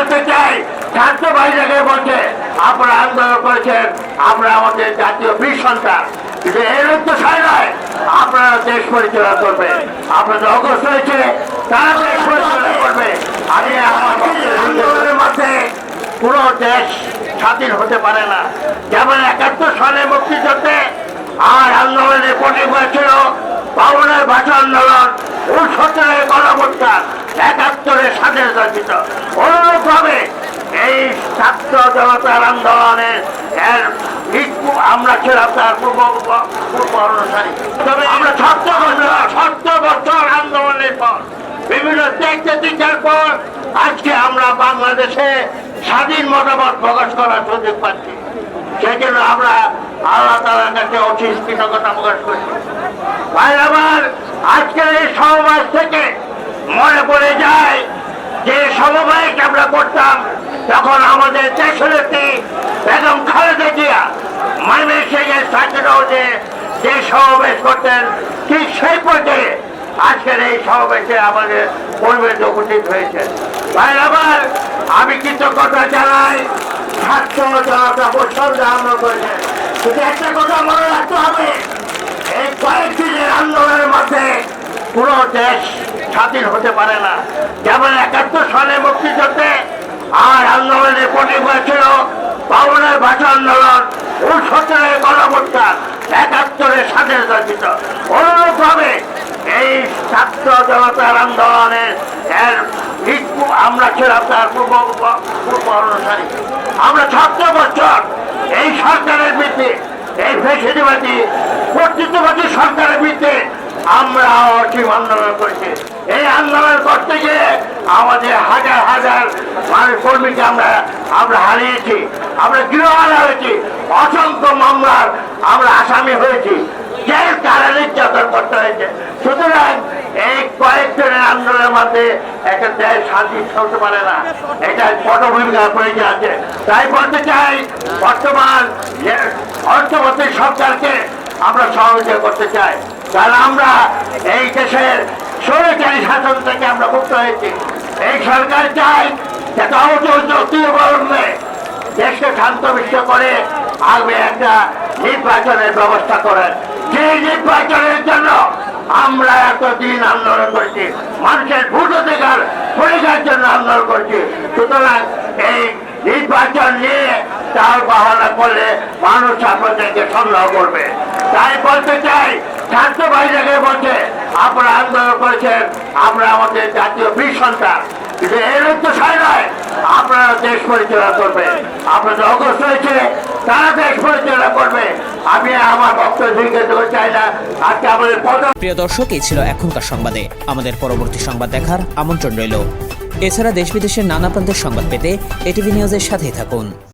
বলতে চাই, ছাত্র ভাইদেরকে বলছে আপনারা আন্দোলন করেছেন, আমরা আমাদের জাতীয় বীর সন্তান, কিন্তু এর উদ্দেশ্য নয় আপনারা দেশ পরিচালনা করবে। আপনাদের অগ্রসর হয়েছে তারা দেশ পরিচালনা করবে। আমি আমার আন্দোলনের মধ্যে পুরো দেশ স্বাধীন হতে পারে না। যেমন 71 সালে মুক্তিযুদ্ধে আর আন্দোলনে পটে হয়েছিল, 52-এর ভাষা আন্দোলন, 69-এর গণঅভ্যুত্থান, 71-এর স্বাধীনতা দিত। অনুরূপভাবে এই ছাত্র জনতার আন্দোলনের আমরা ছিলাম তার পূর্ব অনুসারী। তবে আমরা 70 বছর আন্দোলনের পর বিভিন্ন দিকের পর আজকে আমরা বাংলাদেশে স্বাধীন মতামত প্রকাশ করার সুযোগ পাচ্ছি। সেই জন্য আমরা আল্লাহ তাআলার কাছে অশেষ কৃতজ্ঞতা প্রকাশ করছি। ভাই আমার, আজকের এই সমাজ থেকে মনে পড়ে যায় যে সমবায়টা আমরা করতাম তখন আমাদের দেশনেত্রী বেগম খালেদা জিয়া ময়মনসিংহের সার্কিট হাউসে যে সমাবেশ করতেন, ঠিক সেই পর্যায়ে আজকের এই সমাবেশে আমাদের পরিবেশ উপস্থিত হয়েছে। ভাই আমার, আমি কৃতজ্ঞতা জানাই ছাত্র জনতা বছর আন্দোলন করেছে। কিন্তু একটা কথা মনে রাখতে হবে, এই কয়েকদিনের আন্দোলনের মধ্যে পুরো দেশ স্বাধীন হতে পারে না। যেমন 71 সালে মুক্তিযুদ্ধে আর আন্দোলনে পটে হয়েছিল, 52-এর ভাষা আন্দোলন, 69-এর গণঅভ্যুত্থান, 71-এর স্বাধীনতা দিত। অনুরূপভাবে এই ছাত্র জনতার আন্দোলনের আমরা ছিলাম তার পূর্ব অনুসারী। আমরা 70 বছর এই সরকারের বিরুদ্ধে, এই ফ্যাসিবাদী কর্তৃত্ববাদী সরকারের বিরুদ্ধে আমরা অসীম আন্দোলন করেছি। এই আন্দোলন করতে গিয়ে আমাদের হাজার হাজার মানুষ কর্মীকে আমরা হারিয়েছি, আমরা গৃহহারা হয়েছি, অসংখ্য মামলার আমরা আসামি হয়েছি, জেল কারা নির্যাতন করতে হয়েছে। সুতরাং এই কয়েকজনের আন্দোলনের মধ্যে একটা দেশ শান্তি হতে পারে না, এটা পটভূমিকার প্রয়োজন আছে। তাই বলতে চাই, বর্তমান অর্থমন্ত্রী সরকারকে আমরা সহযোগিতা করতে চাই, কারণ আমরা এই দেশের স্বৈরাচারী শাসন থেকে আমরা মুক্ত হয়েছি। এই সরকার চাই যাতে অবশ্যই দেশকে শান্তমিষ্ট করে আগে একটা নির্বাচনের ব্যবস্থা করেন। যে নির্বাচনের জন্য আমরা এতদিন আন্দোলন করেছি, মানুষের ভোট অধিকার পরিকার জন্য আন্দোলন করছি। সুতরাং এই নির্বাচন নিয়ে তার বাহানা করলে মানুষ আপনাদেরকে সন্দেহ করবে। তাই বলতে চাই, ছাত্র ভাইদেরকে বলছে আপনারা আন্দোলন করেছেন, আমরা আমাদের জাতীয় বীর সন্তান, কিন্তু এর উদ্দেশ্য নয় আপনারা দেশ পরিচালনা করবে। আপনাদের অগ্রসর হয়েছে তারা দেশ পরিচালনা করবে। আমি আমার বক্তব্য দিতে চাই না। আজকে আমাদের প্রিয় দর্শক, এই ছিল এখনকার সংবাদে। আমাদের পরবর্তী সংবাদ দেখার আমন্ত্রণ রইল। এছাড়া দেশ বিদেশের নানা প্রান্তের সংবাদ পেতে এটিভি নিউজের সাথেই থাকুন।